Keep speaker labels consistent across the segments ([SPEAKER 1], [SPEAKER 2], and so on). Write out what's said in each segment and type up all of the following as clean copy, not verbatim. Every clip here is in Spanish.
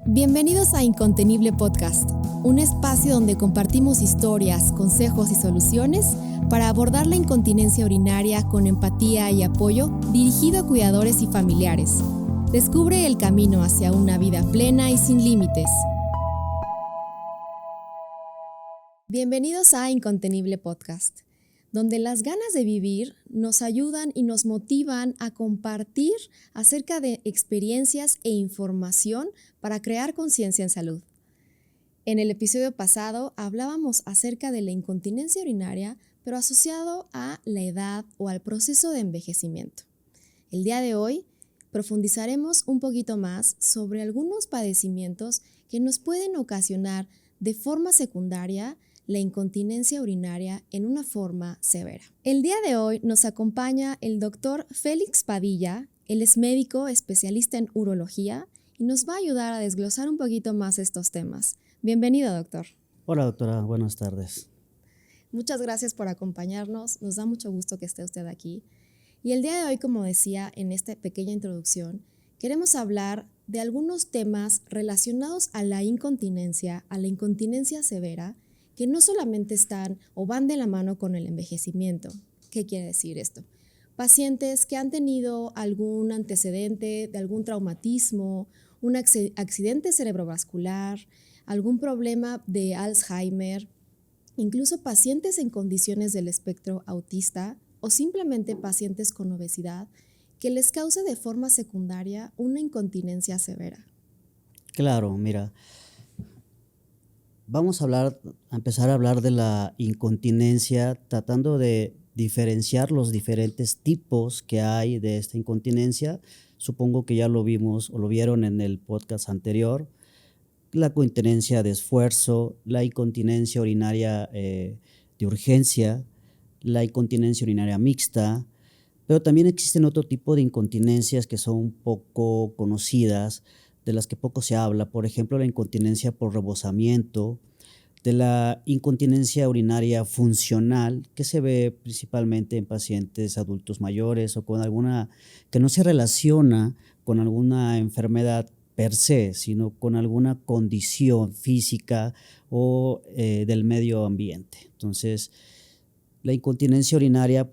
[SPEAKER 1] Bienvenidos a Incontenible Podcast, un espacio donde compartimos historias, consejos y soluciones para abordar la incontinencia urinaria con empatía y apoyo dirigido a cuidadores y familiares. Descubre el camino hacia una vida plena y sin límites. Bienvenidos a Incontenible Podcast, donde las ganas de vivir nos ayudan y nos motivan a compartir acerca de experiencias e información para crear conciencia en salud. En el episodio pasado hablábamos acerca de la incontinencia urinaria, pero asociado a la edad o al proceso de envejecimiento. El día de hoy profundizaremos un poquito más sobre algunos padecimientos que nos pueden ocasionar de forma secundaria la incontinencia urinaria en una forma severa. El día de hoy nos acompaña el doctor Félix Padilla. Él es médico especialista en urología y nos va a ayudar a desglosar un poquito más estos temas. Bienvenido, doctor.
[SPEAKER 2] Hola, doctora. Buenas tardes.
[SPEAKER 1] Muchas gracias por acompañarnos. Nos da mucho gusto que esté usted aquí. Y el día de hoy, como decía en esta pequeña introducción, queremos hablar de algunos temas relacionados a la incontinencia severa, que no solamente están o van de la mano con el envejecimiento. ¿Qué quiere decir esto? Pacientes que han tenido algún antecedente de algún traumatismo, un accidente cerebrovascular, algún problema de Alzheimer, incluso pacientes en condiciones del espectro autista o simplemente pacientes con obesidad que les cause de forma secundaria una incontinencia severa.
[SPEAKER 2] Claro, mira, vamos a empezar a hablar de la incontinencia, tratando de diferenciar los diferentes tipos que hay de esta incontinencia. Supongo que ya lo vimos o lo vieron en el podcast anterior. La incontinencia de esfuerzo, la incontinencia urinaria de urgencia, la incontinencia urinaria mixta, pero también existen otro tipo de incontinencias que son poco conocidas, de las que poco se habla. Por ejemplo, la incontinencia por rebosamiento, de la incontinencia urinaria funcional, que se ve principalmente en pacientes adultos mayores o con alguna que no se relaciona con alguna enfermedad per se, sino con alguna condición física o del medio ambiente. Entonces, la incontinencia urinaria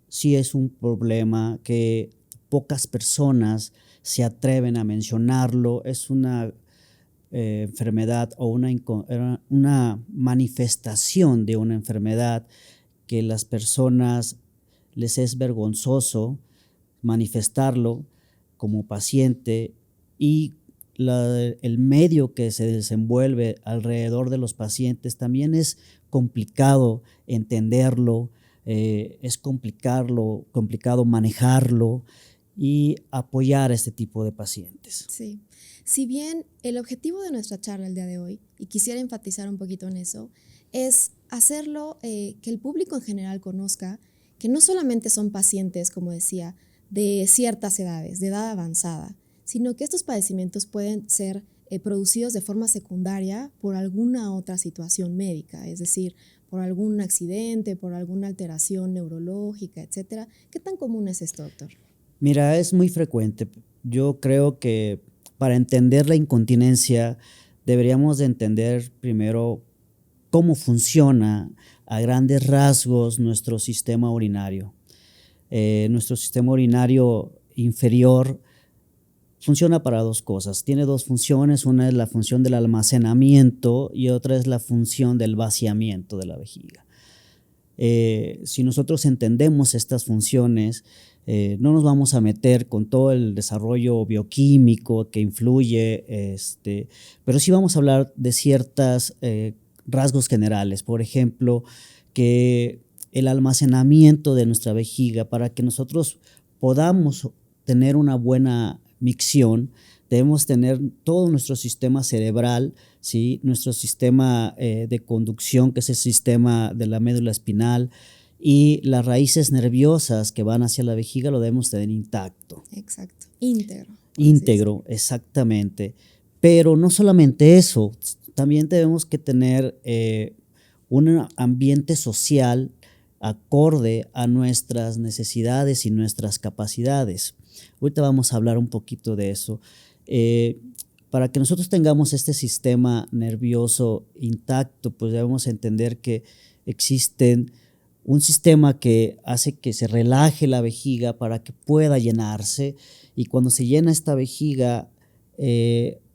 [SPEAKER 2] sí es un problema que pocas personas se atreven a mencionarlo. Es una enfermedad o una manifestación de una enfermedad que las personas les es vergonzoso manifestarlo como paciente, y el medio que se desenvuelve alrededor de los pacientes también es complicado entenderlo, es complicado manejarlo y apoyar a este tipo de pacientes.
[SPEAKER 1] Sí. Si bien el objetivo de nuestra charla el día de hoy, y quisiera enfatizar un poquito en eso, es hacerlo que el público en general conozca que no solamente son pacientes, como decía, de ciertas edades, de edad avanzada, sino que estos padecimientos pueden ser producidos de forma secundaria por alguna otra situación médica, es decir, por algún accidente, por alguna alteración neurológica, etcétera. ¿Qué tan común es esto, doctor?
[SPEAKER 2] Mira, es muy frecuente. Yo creo que para entender la incontinencia deberíamos de entender primero cómo funciona a grandes rasgos nuestro sistema urinario. Nuestro sistema urinario inferior funciona para dos cosas. Tiene dos funciones. Una es la función del almacenamiento y otra es la función del vaciamiento de la vejiga. Si nosotros entendemos estas funciones, no nos vamos a meter con todo el desarrollo bioquímico que influye, pero sí vamos a hablar de ciertos rasgos generales. Por ejemplo, que el almacenamiento de nuestra vejiga, para que nosotros podamos tener una buena micción, debemos tener todo nuestro sistema cerebral, ¿sí? Nuestro sistema de conducción, que es el sistema de la médula espinal, y las raíces nerviosas que van hacia la vejiga lo debemos tener intacto.
[SPEAKER 1] Exacto, íntegro.
[SPEAKER 2] Íntegro, exactamente. Pero no solamente eso, también tenemos que tener un ambiente social acorde a nuestras necesidades y nuestras capacidades. Ahorita vamos a hablar un poquito de eso. para que nosotros tengamos este sistema nervioso intacto, pues debemos entender que existen un sistema que hace que se relaje la vejiga para que pueda llenarse, y cuando se llena esta vejiga,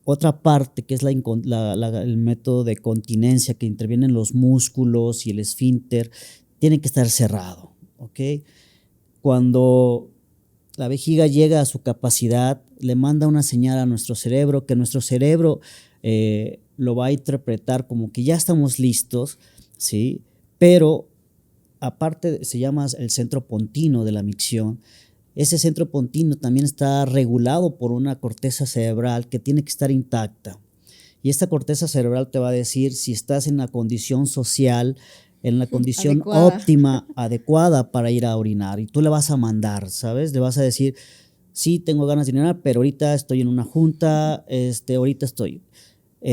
[SPEAKER 2] otra parte que es el método de continencia, que intervienen los músculos y el esfínter, tiene que estar cerrado, ¿ok? Cuando la vejiga llega a su capacidad, le manda una señal a nuestro cerebro, que nuestro cerebro lo va a interpretar como que ya estamos listos, ¿sí? Pero aparte se llama el centro pontino de la micción. Ese centro pontino también está regulado por una corteza cerebral que tiene que estar intacta. Y esta corteza cerebral te va a decir si estás en la condición social, en la condición
[SPEAKER 1] Adecuada.
[SPEAKER 2] óptima, adecuada para ir a orinar. Y tú le vas a mandar, ¿sabes? Le vas a decir, sí, tengo ganas de orinar, pero ahorita estoy en una junta, ahorita estoy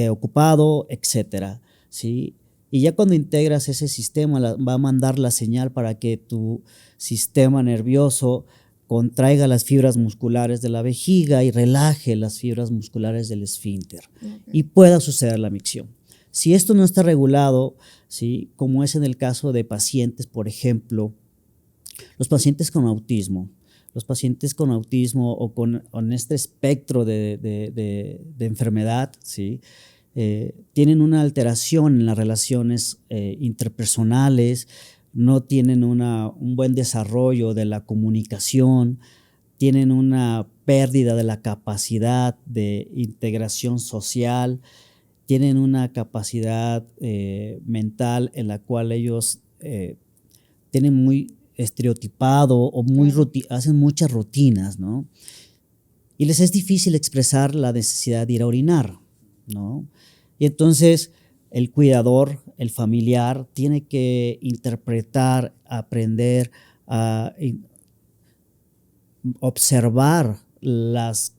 [SPEAKER 2] ocupado, etcétera, ¿sí? Y ya cuando integras ese sistema, va a mandar la señal para que tu sistema nervioso contraiga las fibras musculares de la vejiga y relaje las fibras musculares del esfínter, y pueda suceder la micción. Si esto no está regulado, ¿sí? Como es en el caso de pacientes, por ejemplo, los pacientes con autismo, o con este espectro de enfermedad, ¿sí? Tienen una alteración en las relaciones interpersonales, no tienen un buen desarrollo de la comunicación, tienen una pérdida de la capacidad de integración social, tienen una capacidad mental en la cual ellos tienen muy estereotipado o hacen muchas rutinas, ¿no? Y les es difícil expresar la necesidad de ir a orinar, ¿no? Y entonces el cuidador, el familiar, tiene que interpretar, aprender a observar los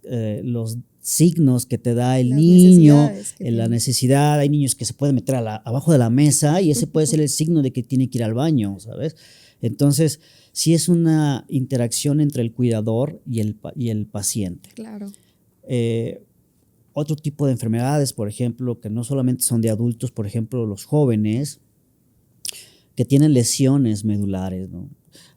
[SPEAKER 2] signos que te da el
[SPEAKER 1] Las
[SPEAKER 2] niño,
[SPEAKER 1] necesidades que
[SPEAKER 2] la
[SPEAKER 1] tiene.
[SPEAKER 2] necesidad. Hay niños que se pueden meter abajo de la mesa y ese puede ser el signo de que tiene que ir al baño, ¿sabes? Entonces, sí es una interacción entre el cuidador y el paciente.
[SPEAKER 1] Claro.
[SPEAKER 2] Otro tipo de enfermedades, por ejemplo, que no solamente son de adultos, por ejemplo, los jóvenes que tienen lesiones medulares, ¿no?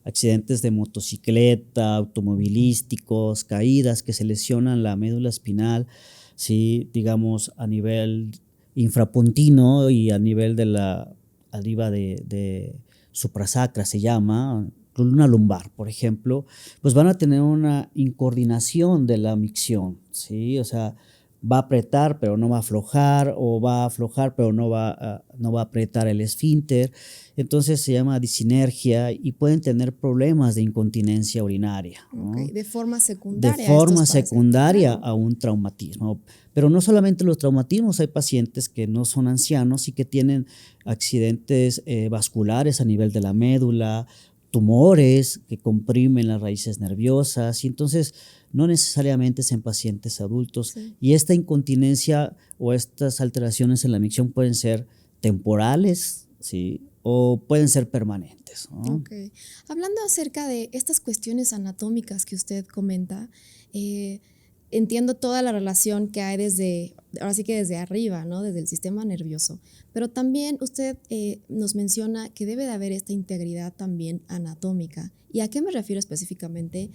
[SPEAKER 2] Accidentes de motocicleta, automovilísticos, caídas que se lesionan la médula espinal, ¿sí? Digamos a nivel infrapuntino y a nivel arriba de suprasacra se llama, columna lumbar, por ejemplo, pues van a tener una incoordinación de la micción, ¿sí? O sea, va a apretar pero no va a aflojar, o va a aflojar pero no va a apretar el esfínter. Entonces se llama disinergia y pueden tener problemas de incontinencia urinaria, ¿no?
[SPEAKER 1] Okay. De forma
[SPEAKER 2] De
[SPEAKER 1] secundaria.
[SPEAKER 2] forma secundaria
[SPEAKER 1] claro.
[SPEAKER 2] a un traumatismo. Pero no solamente los traumatismos, hay pacientes que no son ancianos y que tienen accidentes vasculares a nivel de la médula, tumores que comprimen las raíces nerviosas, y entonces no necesariamente es en pacientes adultos.
[SPEAKER 1] Sí.
[SPEAKER 2] Y esta incontinencia o estas alteraciones en la micción pueden ser temporales, ¿sí? O pueden ser permanentes, ¿no?
[SPEAKER 1] Okay. Hablando acerca de estas cuestiones anatómicas que usted comenta, entiendo toda la relación que hay ahora sí que desde arriba, ¿no? Desde el sistema nervioso, pero también usted nos menciona que debe de haber esta integridad también anatómica. ¿Y a qué me refiero específicamente?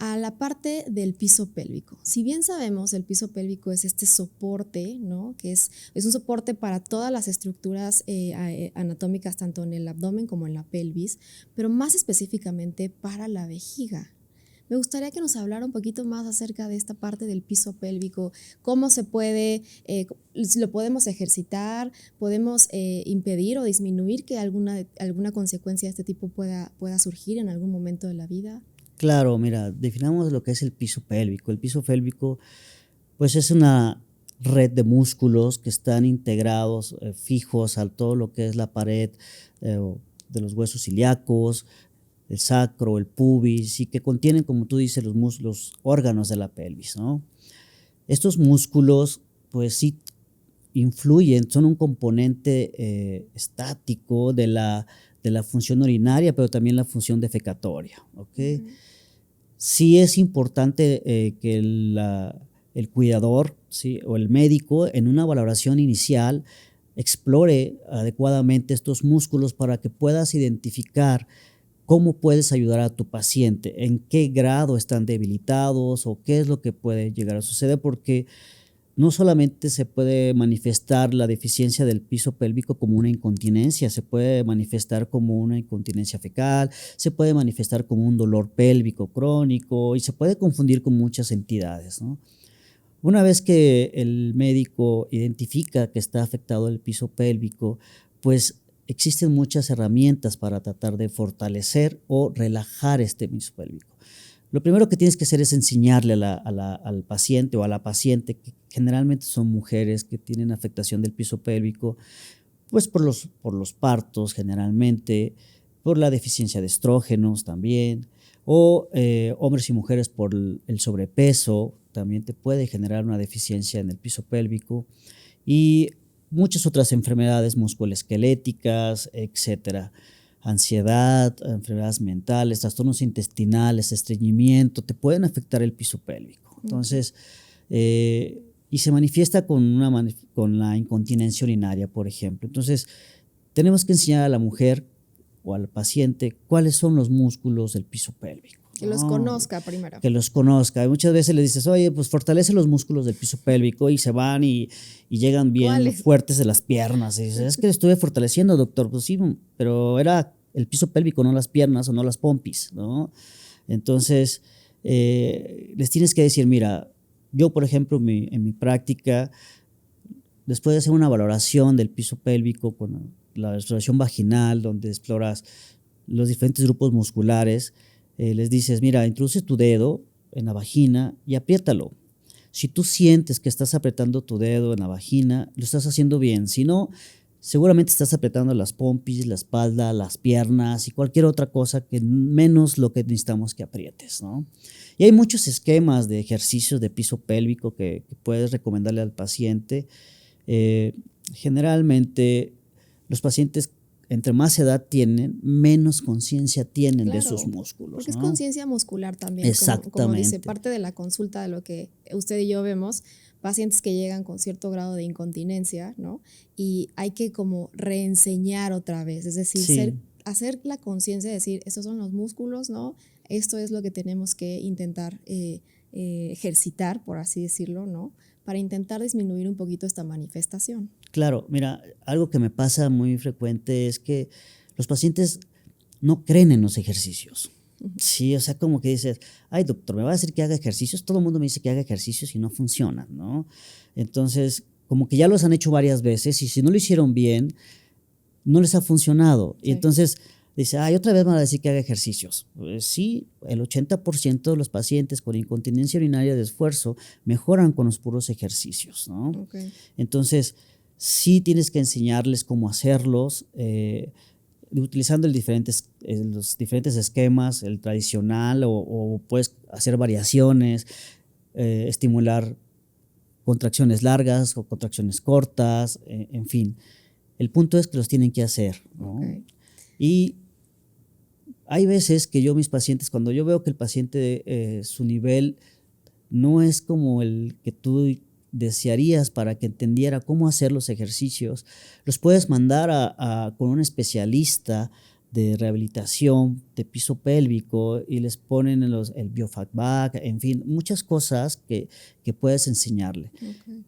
[SPEAKER 1] A la parte del piso pélvico. Si bien sabemos, el piso pélvico es este soporte, ¿no? Que es un soporte para todas las estructuras anatómicas, tanto en el abdomen como en la pelvis, pero más específicamente para la vejiga. Me gustaría que nos hablara un poquito más acerca de esta parte del piso pélvico, cómo se puede, lo podemos ejercitar, podemos impedir o disminuir que alguna consecuencia de este tipo pueda surgir en algún momento de la vida.
[SPEAKER 2] Claro, mira, definamos lo que es el piso pélvico. El piso pélvico, pues es una red de músculos que están integrados, fijos a todo lo que es la pared de los huesos ilíacos, el sacro, el pubis, y que contienen, como tú dices, los órganos de la pelvis, ¿no? Estos músculos, pues sí influyen, son un componente estático de la función urinaria, pero también la función defecatoria, ¿ok?
[SPEAKER 1] Uh-huh.
[SPEAKER 2] Sí es importante que el cuidador ¿sí? O el médico en una valoración inicial explore adecuadamente estos músculos para que puedas identificar cómo puedes ayudar a tu paciente, en qué grado están debilitados o qué es lo que puede llegar a suceder, porque no solamente se puede manifestar la deficiencia del piso pélvico como una incontinencia, se puede manifestar como una incontinencia fecal, se puede manifestar como un dolor pélvico crónico y se puede confundir con muchas entidades, ¿no? Una vez que el médico identifica que está afectado el piso pélvico, pues existen muchas herramientas para tratar de fortalecer o relajar este piso pélvico. Lo primero que tienes que hacer es enseñarle al paciente o a la paciente, que generalmente son mujeres que tienen afectación del piso pélvico, pues por los partos generalmente, por la deficiencia de estrógenos también, o hombres y mujeres por el sobrepeso, también te puede generar una deficiencia en el piso pélvico, y muchas otras enfermedades musculoesqueléticas, etcétera. Ansiedad, enfermedades mentales, trastornos intestinales, estreñimiento, te pueden afectar el piso pélvico. Entonces, y se manifiesta con la incontinencia urinaria, por ejemplo. Entonces, tenemos que enseñar a la mujer o al paciente cuáles son los músculos del piso pélvico.
[SPEAKER 1] Que los conozca primero.
[SPEAKER 2] Que los conozca. Muchas veces le dices, oye, pues fortalece los músculos del piso pélvico y se van y llegan bien
[SPEAKER 1] ¿Cuáles?
[SPEAKER 2] fuertes de las piernas. Y dices, es que estuve fortaleciendo, doctor. Pues sí, pero era el piso pélvico, no las piernas o no las pompis, ¿no? Entonces, les tienes que decir, mira, yo, por ejemplo, en mi práctica, después de hacer una valoración del piso pélvico con la exploración vaginal, donde exploras los diferentes grupos musculares, les dices, mira, introduce tu dedo en la vagina y apriétalo. Si tú sientes que estás apretando tu dedo en la vagina, lo estás haciendo bien. Si no, seguramente estás apretando las pompis, la espalda, las piernas y cualquier otra cosa que menos lo que necesitamos que aprietes, ¿no? Y hay muchos esquemas de ejercicios de piso pélvico que puedes recomendarle al paciente. Generalmente los pacientes entre más edad tienen, menos conciencia tienen de sus músculos,
[SPEAKER 1] porque
[SPEAKER 2] ¿no?
[SPEAKER 1] es conciencia muscular también.
[SPEAKER 2] Exactamente.
[SPEAKER 1] Como dice, parte de la consulta de lo que usted y yo vemos, pacientes que llegan con cierto grado de incontinencia, ¿no? Y hay que como reenseñar otra vez, es decir,
[SPEAKER 2] Sí.
[SPEAKER 1] hacer la conciencia de decir, estos son los músculos, ¿no? Esto es lo que tenemos que intentar ejercitar, por así decirlo, ¿no? Para intentar disminuir un poquito esta manifestación.
[SPEAKER 2] Claro, mira, algo que me pasa muy frecuente es que los pacientes no creen en los ejercicios. Sí, o sea, como que dices, ay, doctor, ¿me va a decir que haga ejercicios? Todo el mundo me dice que haga ejercicios y no funcionan, ¿no? Entonces, como que ya los han hecho varias veces y si no lo hicieron bien, no les ha funcionado. Sí. Y entonces dice, ay, otra vez me van a decir que haga ejercicios. Pues sí, el 80% de los pacientes con incontinencia urinaria de esfuerzo mejoran con los puros ejercicios, ¿no?
[SPEAKER 1] Okay.
[SPEAKER 2] Entonces, sí tienes que enseñarles cómo hacerlos, utilizando los diferentes esquemas, el tradicional o puedes hacer variaciones, estimular contracciones largas o contracciones cortas, en fin. El punto es que los tienen que hacer, ¿no? Okay. Y hay veces que mis pacientes, cuando yo veo que el paciente, su nivel no es como el que tú desearías para que entendiera cómo hacer los ejercicios, los puedes mandar con un especialista de rehabilitación de piso pélvico y les ponen el biofeedback, en fin, muchas cosas que puedes enseñarle. Okay.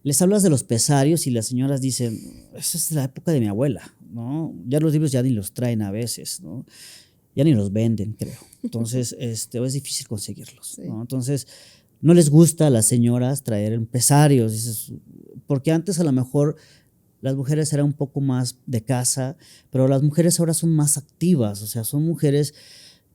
[SPEAKER 2] Les hablas de los pesarios y las señoras dicen, esa es la época de mi abuela, ¿no? Ya los libros ya ni los traen a veces, ¿no? Ya ni los venden, creo. Entonces, es difícil conseguirlos, sí. ¿No? Entonces, no les gusta a las señoras traer pesarios, dices, porque antes a lo mejor las mujeres eran un poco más de casa, pero las mujeres ahora son más activas, o sea, son mujeres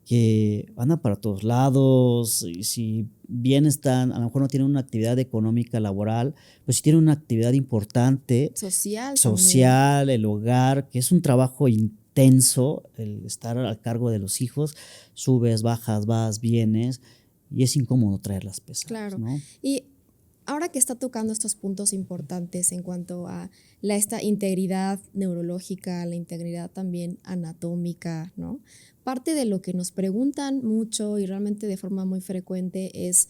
[SPEAKER 2] que andan para todos lados, y si bien están, a lo mejor no tienen una actividad económica laboral, pues sí tienen una actividad importante, social, el hogar, que es un trabajo intenso, el estar al cargo de los hijos, subes, bajas, vas, vienes, y es incómodo traer las pesas.
[SPEAKER 1] Claro,
[SPEAKER 2] ¿no?
[SPEAKER 1] Y ahora que está tocando estos puntos importantes en cuanto a esta integridad neurológica, la integridad también anatómica, ¿no? Parte de lo que nos preguntan mucho y realmente de forma muy frecuente es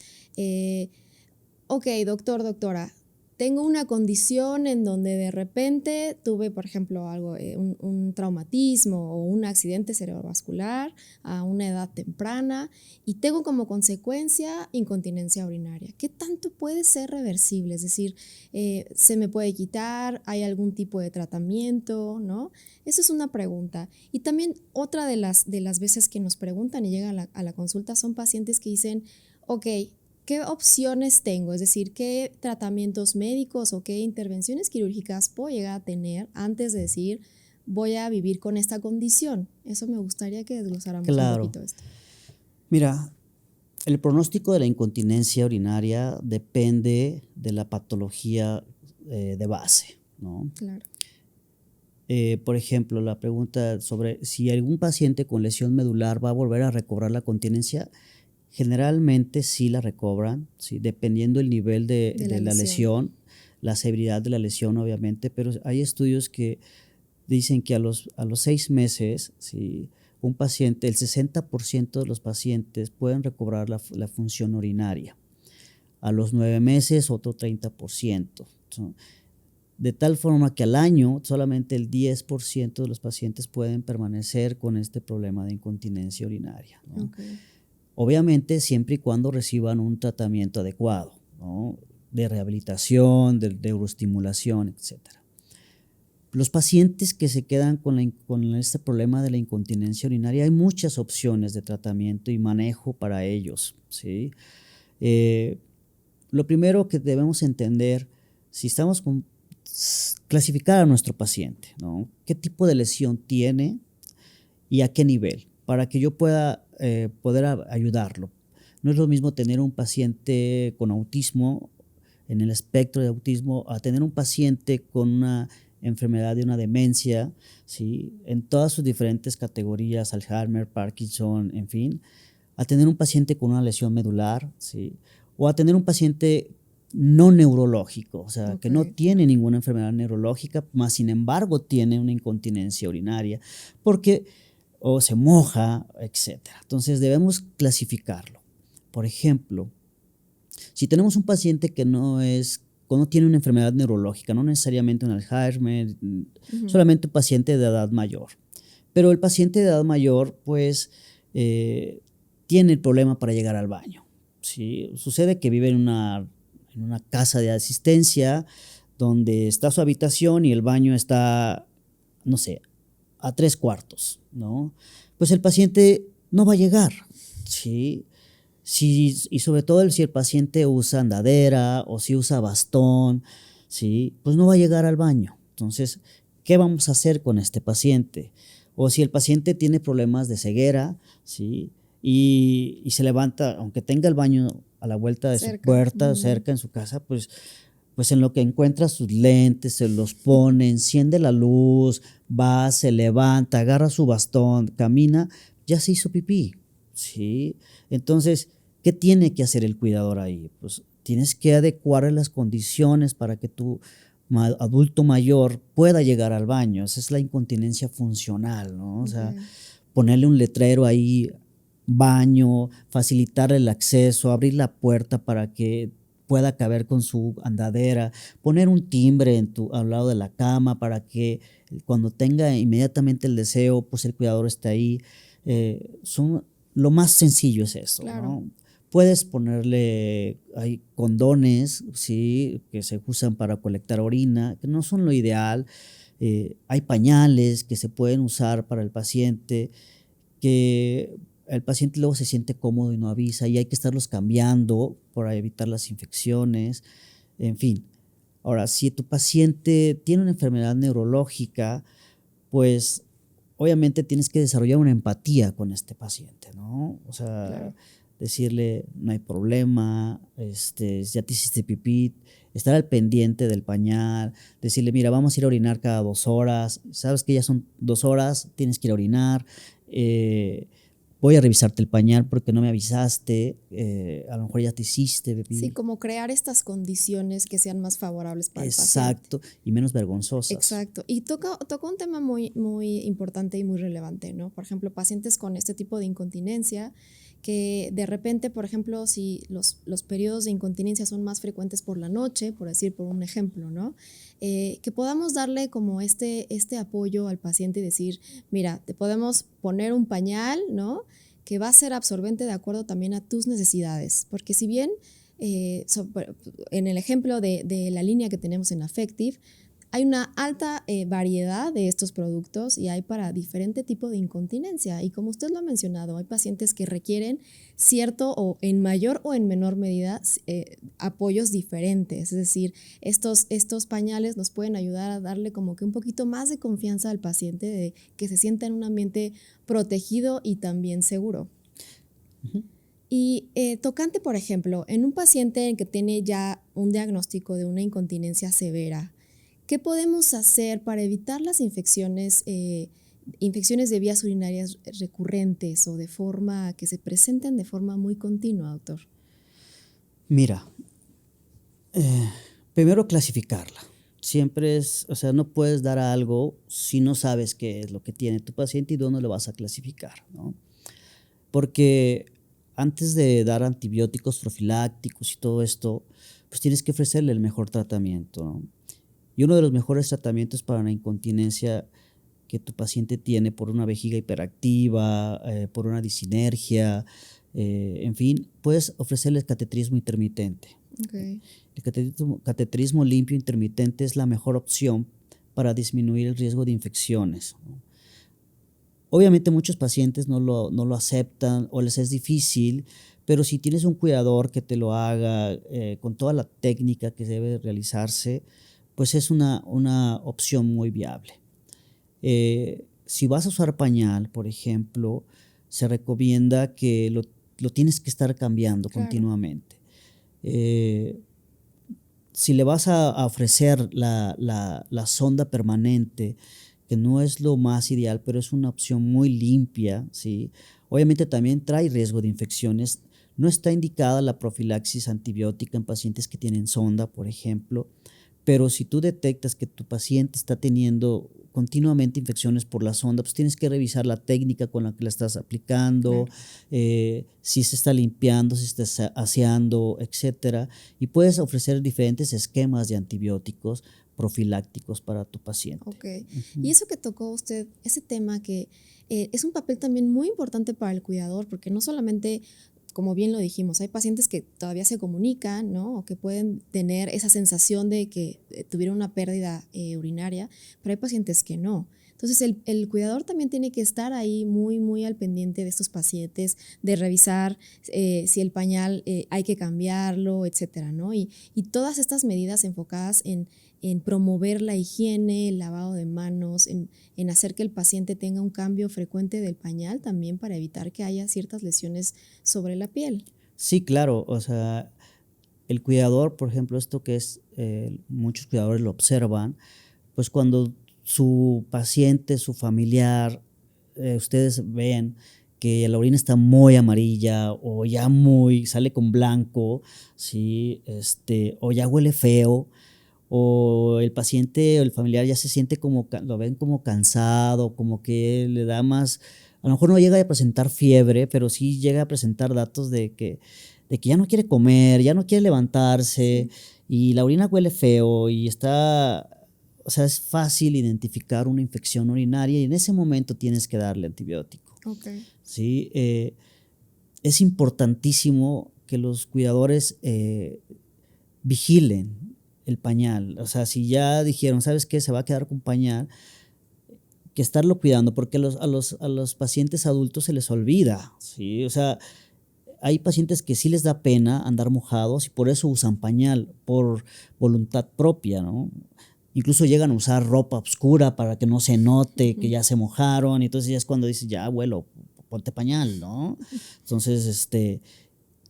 [SPEAKER 1] ok, doctor, doctora, tengo una condición en donde de repente tuve, por ejemplo, algo, un traumatismo o un accidente cerebrovascular a una edad temprana y tengo como consecuencia incontinencia urinaria. ¿Qué tanto puede ser reversible? Es decir, ¿se me puede quitar? ¿Hay algún tipo de tratamiento? ¿No? Esa es una pregunta. Y también otra de las veces que nos preguntan y llegan a la consulta son pacientes que dicen, ok, ¿qué opciones tengo? Es decir, ¿qué tratamientos médicos o qué intervenciones quirúrgicas puedo llegar a tener antes de decir voy a vivir con esta condición? Eso me gustaría que desglosáramos un
[SPEAKER 2] Claro.
[SPEAKER 1] poquito esto.
[SPEAKER 2] Mira, el pronóstico de la incontinencia urinaria depende de la patología de base, ¿no?
[SPEAKER 1] Claro.
[SPEAKER 2] Por ejemplo, la pregunta sobre si algún paciente con lesión medular va a volver a recobrar la continencia, generalmente sí la recobran, ¿sí? Dependiendo el nivel
[SPEAKER 1] De la
[SPEAKER 2] de la
[SPEAKER 1] lesión.
[SPEAKER 2] lesión, la severidad de la lesión, obviamente, pero hay estudios que dicen que a los 6 meses, ¿sí? Un paciente, el 60% de los pacientes pueden recobrar la función urinaria. A los 9 meses, otro 30%. De tal forma que al año solamente el 10% de los pacientes pueden permanecer con este problema de incontinencia urinaria, ¿no?
[SPEAKER 1] Okay.
[SPEAKER 2] Obviamente siempre y cuando reciban un tratamiento adecuado, ¿no? De rehabilitación, de neuroestimulación, etcétera. Los pacientes que se quedan con este problema de la incontinencia urinaria, hay muchas opciones de tratamiento y manejo para ellos, ¿sí? Lo primero que debemos entender, si estamos clasificar a nuestro paciente, ¿no? ¿Qué tipo de lesión tiene y a qué nivel? Para que yo pueda poder ayudarlo. No es lo mismo tener un paciente con autismo, en el espectro de autismo, a tener un paciente con una enfermedad de una demencia, ¿sí? En todas sus diferentes categorías, Alzheimer, Parkinson, en fin, a tener un paciente con una lesión medular, ¿sí? O a tener un paciente no neurológico, o sea, que no
[SPEAKER 1] Okay.
[SPEAKER 2] tiene ninguna enfermedad neurológica, más sin embargo tiene una incontinencia urinaria, porque o se moja, etcétera. Entonces debemos clasificarlo. Por ejemplo, si tenemos un paciente que no tiene una enfermedad neurológica, no necesariamente un Alzheimer,
[SPEAKER 1] Uh-huh.
[SPEAKER 2] solamente un paciente de edad mayor. Pero el paciente de edad mayor, pues, tiene el problema para llegar al baño, ¿sí? Sucede que vive en una casa de asistencia donde está su habitación y el baño está, no sé, a 3 cuartos, ¿no? Pues el paciente no va a llegar, ¿sí? Y sobre todo si el paciente usa andadera o si usa bastón, ¿sí? Pues no va a llegar al baño. Entonces, ¿qué vamos a hacer con este paciente? O si el paciente tiene problemas de ceguera, ¿sí? Y se levanta, aunque tenga el baño a la vuelta de su
[SPEAKER 1] Cerca.
[SPEAKER 2] puerta,
[SPEAKER 1] Uh-huh.
[SPEAKER 2] cerca en su casa, pues en lo que encuentra sus lentes, se los pone, enciende la luz, va, se levanta, agarra su bastón, camina, ya se hizo pipí, ¿sí? Entonces, ¿qué tiene que hacer el cuidador ahí? Pues tienes que adecuar las condiciones para que tu adulto mayor pueda llegar al baño. Esa es la incontinencia funcional, ¿no? O sea,
[SPEAKER 1] Okay.
[SPEAKER 2] ponerle un letrero ahí, baño, facilitar el acceso, abrir la puerta para que pueda caber con su andadera, poner un timbre al lado de la cama para que cuando tenga inmediatamente el deseo, pues el cuidador esté ahí. Lo más sencillo es eso,
[SPEAKER 1] Claro.
[SPEAKER 2] ¿no? Puedes ponerle, hay condones, ¿sí? Que se usan para colectar orina, que no son lo ideal. Hay pañales que se pueden usar para el paciente, que el paciente luego se siente cómodo y no avisa, y hay que estarlos cambiando para evitar las infecciones, en fin. Ahora, si tu paciente tiene una enfermedad neurológica, pues obviamente tienes que desarrollar una empatía con este paciente, ¿no? O sea,
[SPEAKER 1] Claro.
[SPEAKER 2] decirle, no hay problema, ya te hiciste pipí, estar al pendiente del pañal, decirle, mira, vamos a ir a orinar cada 2 horas, sabes que ya son 2 horas, tienes que ir a orinar, voy a revisarte el pañal porque no me avisaste, a lo mejor ya te hiciste
[SPEAKER 1] Sí,
[SPEAKER 2] pipí.
[SPEAKER 1] como crear estas condiciones que sean más favorables para el paciente.
[SPEAKER 2] Exacto, y menos vergonzosas.
[SPEAKER 1] Exacto. Y toca un tema muy, muy importante y muy relevante, ¿no? Por ejemplo, pacientes con este tipo de incontinencia que de repente, por ejemplo, si los periodos de incontinencia son más frecuentes por la noche, por decir por un ejemplo, ¿no? Que podamos darle como este apoyo al paciente y decir, mira, te podemos poner un pañal, ¿no? Que va a ser absorbente de acuerdo también a tus necesidades, porque si bien en el ejemplo de la línea que tenemos en Affective, hay una alta variedad de estos productos y hay para diferente tipo de incontinencia. Y como usted lo ha mencionado, hay pacientes que requieren cierto o en mayor o en menor medida apoyos diferentes. Es decir, estos pañales nos pueden ayudar a darle como que un poquito más de confianza al paciente, de que se sienta en un ambiente protegido y también seguro.
[SPEAKER 2] Ujú.
[SPEAKER 1] Y tocante, por ejemplo, en un paciente que tiene ya un diagnóstico de una incontinencia severa, ¿qué podemos hacer para evitar las infecciones de vías urinarias recurrentes o de forma que se presenten de forma muy continua, doctor?
[SPEAKER 2] Mira, primero clasificarla. Siempre o sea, no puedes dar algo si no sabes qué es lo que tiene tu paciente y dónde lo vas a clasificar, ¿no? Porque antes de dar antibióticos profilácticos y todo esto, pues tienes que ofrecerle el mejor tratamiento, ¿no? Y uno de los mejores tratamientos para la incontinencia que tu paciente tiene por una vejiga hiperactiva, por una disinergia, en fin, puedes ofrecerles cateterismo intermitente.
[SPEAKER 1] Okay.
[SPEAKER 2] El cateterismo limpio intermitente es la mejor opción para disminuir el riesgo de infecciones, ¿no? Obviamente muchos pacientes no lo aceptan o les es difícil, pero si tienes un cuidador que te lo haga con toda la técnica que debe realizarse, pues es una opción muy viable. Si vas a usar pañal, por ejemplo, se recomienda que lo tienes que estar cambiando continuamente. Si le vas a ofrecer la sonda permanente, que no es lo más ideal, pero es una opción muy limpia, ¿sí? Obviamente también trae riesgo de infecciones. No está indicada la profilaxis antibiótica en pacientes que tienen sonda, por ejemplo, pero si tú detectas que tu paciente está teniendo continuamente infecciones por la sonda, pues tienes que revisar la técnica con la que la estás aplicando, si se está limpiando, si se está aseando, etcétera. Y puedes ofrecer diferentes esquemas de antibióticos profilácticos para tu paciente.
[SPEAKER 1] Ok. Y eso que tocó usted, ese tema que es un papel también muy importante para el cuidador, porque no solamente, como bien lo dijimos, hay pacientes que todavía se comunican, ¿no? O que pueden tener esa sensación de que tuvieron una pérdida urinaria, pero hay pacientes que no. Entonces, el cuidador también tiene que estar ahí muy, muy al pendiente de estos pacientes, de revisar si el pañal hay que cambiarlo, etcétera, ¿no? Y todas estas medidas enfocadas en promover la higiene, el lavado de manos, en hacer que el paciente tenga un cambio frecuente del pañal también para evitar que haya ciertas lesiones sobre la piel.
[SPEAKER 2] Sí, claro, o sea, el cuidador, por ejemplo, esto que es, muchos cuidadores lo observan, pues cuando su paciente, su familiar, ustedes ven que la orina está muy amarilla o ya sale con blanco, ¿sí? O ya huele feo, o el paciente o el familiar ya se siente lo ven como cansado, como que le da más, a lo mejor no llega a presentar fiebre, pero sí llega a presentar datos de que ya no quiere comer, ya no quiere levantarse, y la orina huele feo y o sea, es fácil identificar una infección urinaria y en ese momento tienes que darle antibiótico.
[SPEAKER 1] Okay.
[SPEAKER 2] ¿Sí? Es importantísimo que los cuidadores vigilen el pañal. O sea, si ya dijeron, ¿sabes qué? Se va a quedar con pañal, que estarlo cuidando, porque a los pacientes adultos se les olvida, ¿sí? O sea, hay pacientes que sí les da pena andar mojados y por eso usan pañal, por voluntad propia, ¿no? Incluso llegan a usar ropa oscura para que no se note que ya se mojaron, y entonces ya es cuando dices, ya, abuelo, ponte pañal, ¿no? Entonces,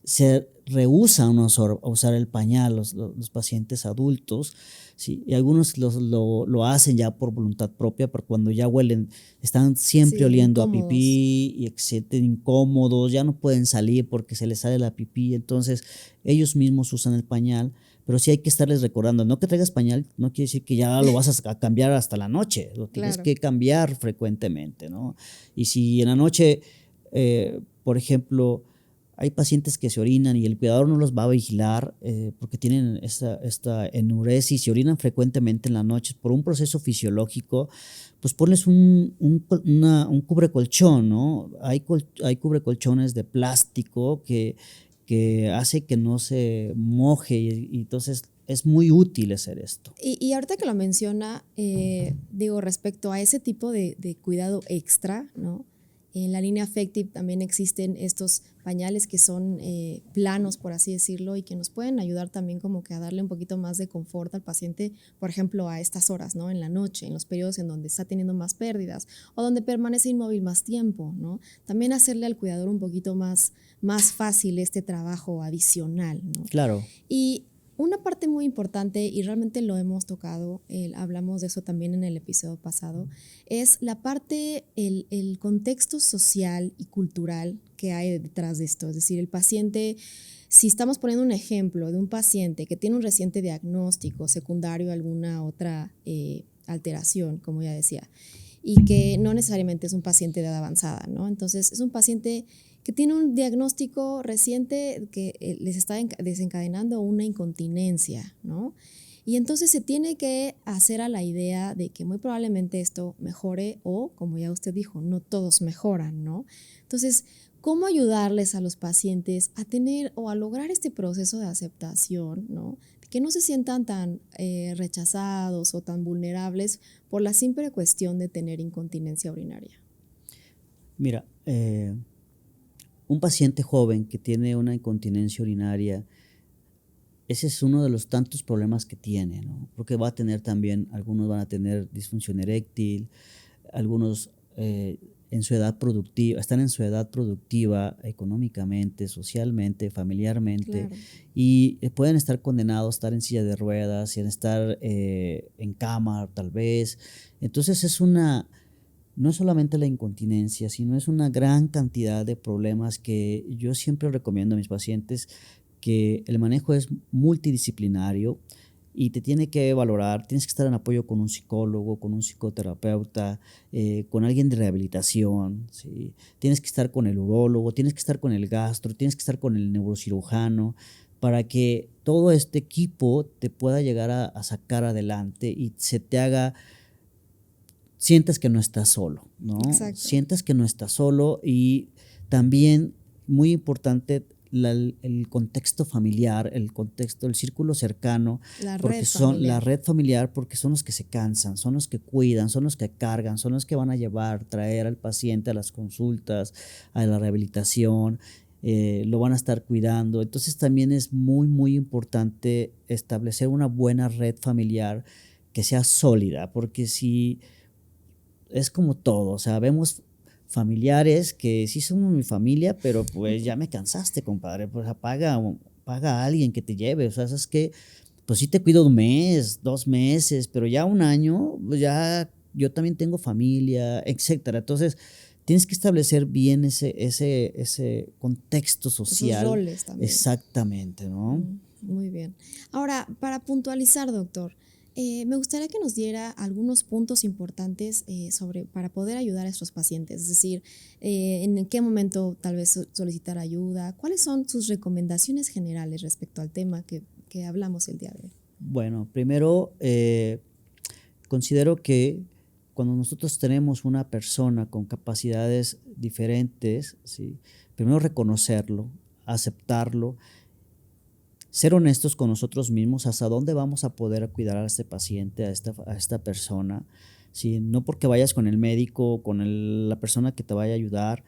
[SPEAKER 2] se rehúsan a usar el pañal los pacientes adultos, ¿sí? Y algunos lo hacen ya por voluntad propia, pero cuando ya huelen, están siempre oliendo a pipí, y etcétera, incómodos, ya no pueden salir porque se les sale la pipí, entonces ellos mismos usan el pañal, pero sí hay que estarles recordando, no que traigas pañal, no quiere decir que ya lo vas a cambiar hasta la noche, lo tienes que cambiar frecuentemente, ¿no? Y si en la noche, por ejemplo, hay pacientes que se orinan y el cuidador no los va a vigilar porque tienen esta enuresis y orinan frecuentemente en la noche por un proceso fisiológico, pues ponles un cubrecolchón, ¿no? Hay cubrecolchones de plástico que hace que no se moje y entonces es muy útil hacer esto.
[SPEAKER 1] Y ahorita que lo menciona, digo, respecto a ese tipo de cuidado extra, ¿no? En la línea Affective también existen estos pañales que son planos, por así decirlo, y que nos pueden ayudar también como que a darle un poquito más de confort al paciente, por ejemplo, a estas horas, ¿no? En la noche, en los periodos en donde está teniendo más pérdidas o donde permanece inmóvil más tiempo, ¿no? También hacerle al cuidador un poquito más fácil este trabajo adicional, ¿no?
[SPEAKER 2] Claro.
[SPEAKER 1] Y una parte muy importante, y realmente lo hemos tocado, hablamos de eso también en el episodio pasado, es la parte, el contexto social y cultural que hay detrás de esto. Es decir, el paciente, si estamos poniendo un ejemplo de un paciente que tiene un reciente diagnóstico secundario a alguna otra alteración, como ya decía, y que no necesariamente es un paciente de edad avanzada, ¿no? Entonces, es un paciente que tiene un diagnóstico reciente que les está desencadenando una incontinencia, ¿no? Y entonces se tiene que hacer a la idea de que muy probablemente esto mejore o, como ya usted dijo, no todos mejoran, ¿no? Entonces, ¿cómo ayudarles a los pacientes a tener o a lograr este proceso de aceptación, ¿no? Que no se sientan tan rechazados o tan vulnerables por la simple cuestión de tener incontinencia urinaria?
[SPEAKER 2] Mira, un paciente joven que tiene una incontinencia urinaria, ese es uno de los tantos problemas que tiene, ¿no? Porque va a tener también, algunos van a tener disfunción eréctil, algunos en su edad productiva, están en su edad productiva económicamente, socialmente, familiarmente,
[SPEAKER 1] Claro.
[SPEAKER 2] y pueden estar condenados a estar en silla de ruedas, y en estar en cama tal vez. Entonces no es solamente la incontinencia, sino es una gran cantidad de problemas que yo siempre recomiendo a mis pacientes que el manejo es multidisciplinario y te tiene que valorar, tienes que estar en apoyo con un psicólogo, con un psicoterapeuta, con alguien de rehabilitación, ¿sí? Tienes que estar con el urólogo, tienes que estar con el gastro, tienes que estar con el neurocirujano, para que todo este equipo te pueda llegar a sacar adelante y se te haga sientas que no estás solo, ¿no?
[SPEAKER 1] Exacto.
[SPEAKER 2] Sientas que no estás solo y también, muy importante, el contexto familiar, el contexto, el círculo cercano,
[SPEAKER 1] La
[SPEAKER 2] porque
[SPEAKER 1] red
[SPEAKER 2] son la
[SPEAKER 1] familiar.
[SPEAKER 2] red familiar, porque son los que se cansan, son los que cuidan, son los que cargan, son los que van a llevar, traer al paciente a las consultas, a la rehabilitación, lo van a estar cuidando. Entonces también es muy, muy importante establecer una buena red familiar que sea sólida, porque si es como todo, o sea, vemos familiares que sí somos mi familia, pero pues ya me cansaste, compadre, pues paga a alguien que te lleve, o sea, es que pues sí te cuido un mes, 2 meses, pero ya un año, pues ya yo también tengo familia, etcétera. Entonces, tienes que establecer bien ese contexto
[SPEAKER 1] Esos
[SPEAKER 2] social,
[SPEAKER 1] roles también.
[SPEAKER 2] exactamente, ¿no?
[SPEAKER 1] Muy bien. Ahora, para puntualizar, doctor, me gustaría que nos diera algunos puntos importantes para poder ayudar a estos pacientes. Es decir, en qué momento tal vez solicitar ayuda, cuáles son sus recomendaciones generales respecto al tema que hablamos el día de hoy.
[SPEAKER 2] Bueno, primero, considero que cuando nosotros tenemos una persona con capacidades diferentes, ¿sí? Primero reconocerlo, aceptarlo, ser honestos con nosotros mismos, hasta dónde vamos a poder cuidar a este paciente, a esta persona, ¿sí? No porque vayas con el médico, con la persona que te vaya a ayudar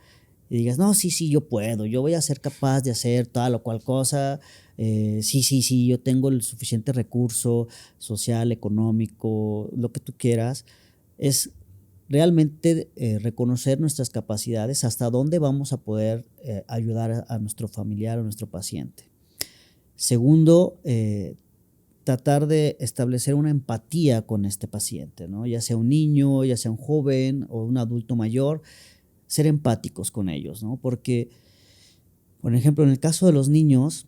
[SPEAKER 2] y digas, no, sí, sí, yo puedo, yo voy a ser capaz de hacer tal o cual cosa, sí, sí, sí, yo tengo el suficiente recurso social, económico, lo que tú quieras, es realmente reconocer nuestras capacidades, hasta dónde vamos a poder ayudar a nuestro familiar, a nuestro paciente. Segundo, tratar de establecer una empatía con este paciente, ¿no? Ya sea un niño, ya sea un joven o un adulto mayor, ser empáticos con ellos, ¿no? Porque, por ejemplo, en el caso de los niños,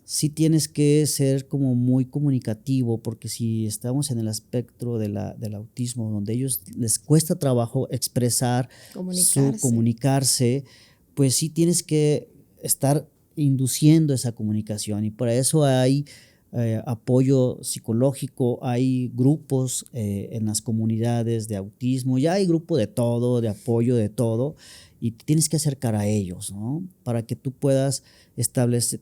[SPEAKER 2] sí tienes que ser como muy comunicativo, porque si estamos en el espectro del autismo, donde a ellos les cuesta trabajo expresar
[SPEAKER 1] Comunicarse.
[SPEAKER 2] comunicarse, pues sí tienes que estar induciendo esa comunicación, y por eso hay apoyo psicológico, hay grupos en las comunidades de autismo, ya hay grupo de todo, de apoyo de todo, y te tienes que acercar a ellos, ¿no? Para que tú puedas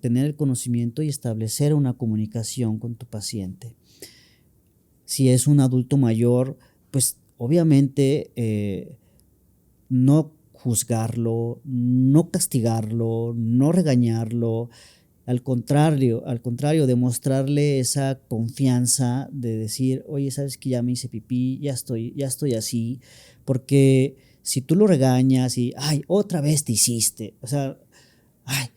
[SPEAKER 2] tener el conocimiento y establecer una comunicación con tu paciente. Si es un adulto mayor, pues obviamente no juzgarlo, no castigarlo, no regañarlo. Al contrario, demostrarle esa confianza de decir, oye, sabes que ya me hice pipí, ya estoy así, porque si tú lo regañas y, ay, otra vez te hiciste, o sea, ay,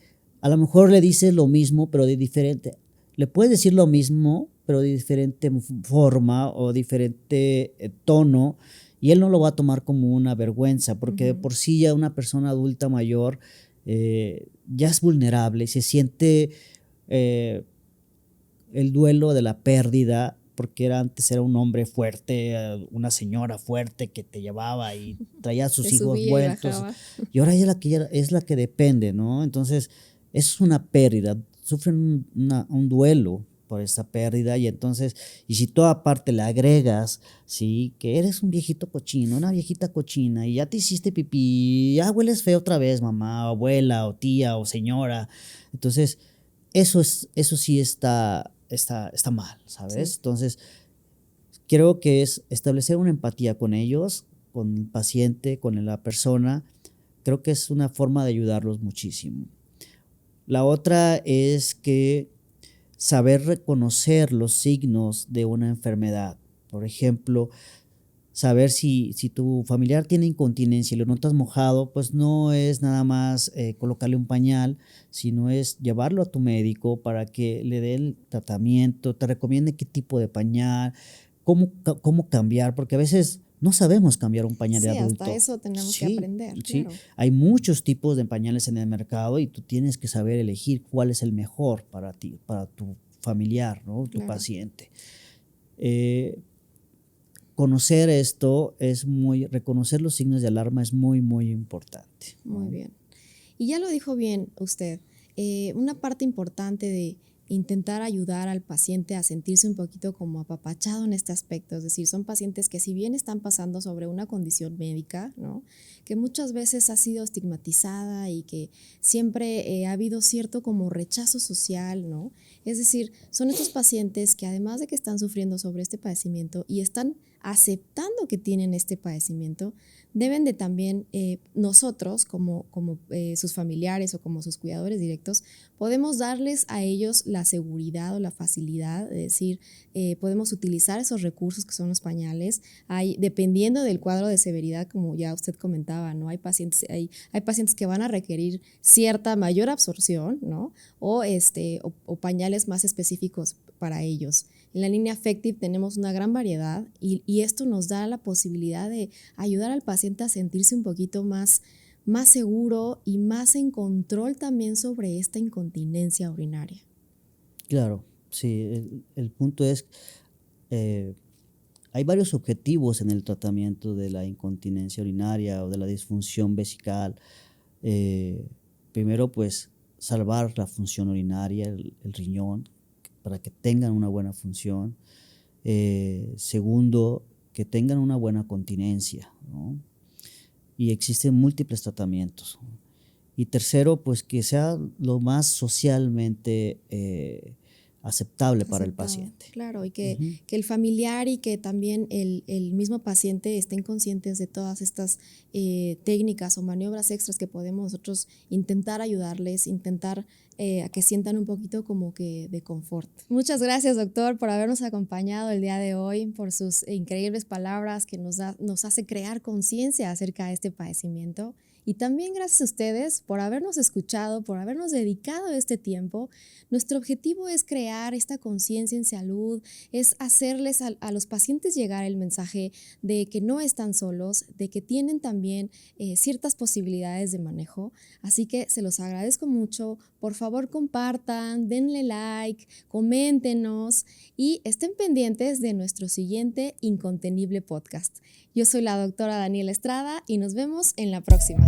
[SPEAKER 2] a lo mejor le dices lo mismo, pero de diferente, le puedes decir lo mismo, pero de diferente forma o diferente tono, y él no lo va a tomar como una vergüenza, porque de por sí ya una persona adulta mayor ya es vulnerable, se siente el duelo de la pérdida, porque antes era un hombre fuerte, una señora fuerte que te llevaba y traía a sus hijos vueltos, y ahora es la que depende, ¿no? Entonces es una pérdida, sufren un duelo por esa pérdida, y entonces, y si tú aparte le agregas, sí, que eres un viejito cochino, una viejita cochina, y ya te hiciste pipí, ya hueles feo otra vez, mamá, o abuela, o tía, o señora, entonces eso sí está mal, ¿sabes? Sí. Entonces, creo que es establecer una empatía con ellos, con el paciente, con la persona, creo que es una forma de ayudarlos muchísimo. La otra es que saber reconocer los signos de una enfermedad. Por ejemplo, saber si tu familiar tiene incontinencia y lo notas mojado, pues no es nada más colocarle un pañal, sino es llevarlo a tu médico para que le dé el tratamiento, te recomiende qué tipo de pañal, cómo cambiar, porque a veces no sabemos cambiar un pañal de adulto.
[SPEAKER 1] Hasta eso tenemos que aprender.
[SPEAKER 2] Sí,
[SPEAKER 1] claro.
[SPEAKER 2] Hay muchos tipos de pañales en el mercado y tú tienes que saber elegir cuál es el mejor para ti, para tu familiar, ¿no? Tu paciente. Conocer esto reconocer los signos de alarma es muy, muy importante, ¿no?
[SPEAKER 1] Muy bien. Y ya lo dijo bien usted, una parte importante de intentar ayudar al paciente a sentirse un poquito como apapachado en este aspecto, es decir, son pacientes que si bien están pasando sobre una condición médica, ¿no? Que muchas veces ha sido estigmatizada y que siempre ha habido cierto como rechazo social, ¿no? Es decir, son estos pacientes que además de que están sufriendo sobre este padecimiento y están aceptando que tienen este padecimiento, deben de también nosotros como sus familiares o como sus cuidadores directos, podemos darles a ellos la seguridad o la facilidad de decir, podemos utilizar esos recursos que son los pañales. Dependiendo del cuadro de severidad, como ya usted comentaba, ¿no? Hay pacientes que van a requerir cierta mayor absorción, ¿no? O pañales más específicos para ellos. En la línea Affective tenemos una gran variedad y esto nos da la posibilidad de ayudar al paciente a sentirse un poquito más seguro y más en control también sobre esta incontinencia urinaria.
[SPEAKER 2] Claro, sí, el punto es, hay varios objetivos en el tratamiento de la incontinencia urinaria o de la disfunción vesical. Primero, pues, salvar la función urinaria, el riñón, para que tengan una buena función. Segundo, que tengan una buena continencia, ¿no? Y existen múltiples tratamientos. Y tercero, pues que sea lo más socialmente aceptable para el paciente.
[SPEAKER 1] Claro, y que el familiar y que también el mismo paciente estén conscientes de todas estas técnicas o maniobras extras que podemos nosotros intentar ayudarles, intentar a que sientan un poquito como que de confort. Muchas gracias, doctor, por habernos acompañado el día de hoy, por sus increíbles palabras que nos hace crear conciencia acerca de este padecimiento. Y también gracias a ustedes por habernos escuchado, por habernos dedicado este tiempo. Nuestro objetivo es crear esta conciencia en salud, es hacerles a los pacientes llegar el mensaje de que no están solos, de que tienen también ciertas posibilidades de manejo. Así que se los agradezco mucho. Por favor, compartan, denle like, coméntenos y estén pendientes de nuestro siguiente Incontenible Podcast. Yo soy la doctora Daniela Estrada y nos vemos en la próxima.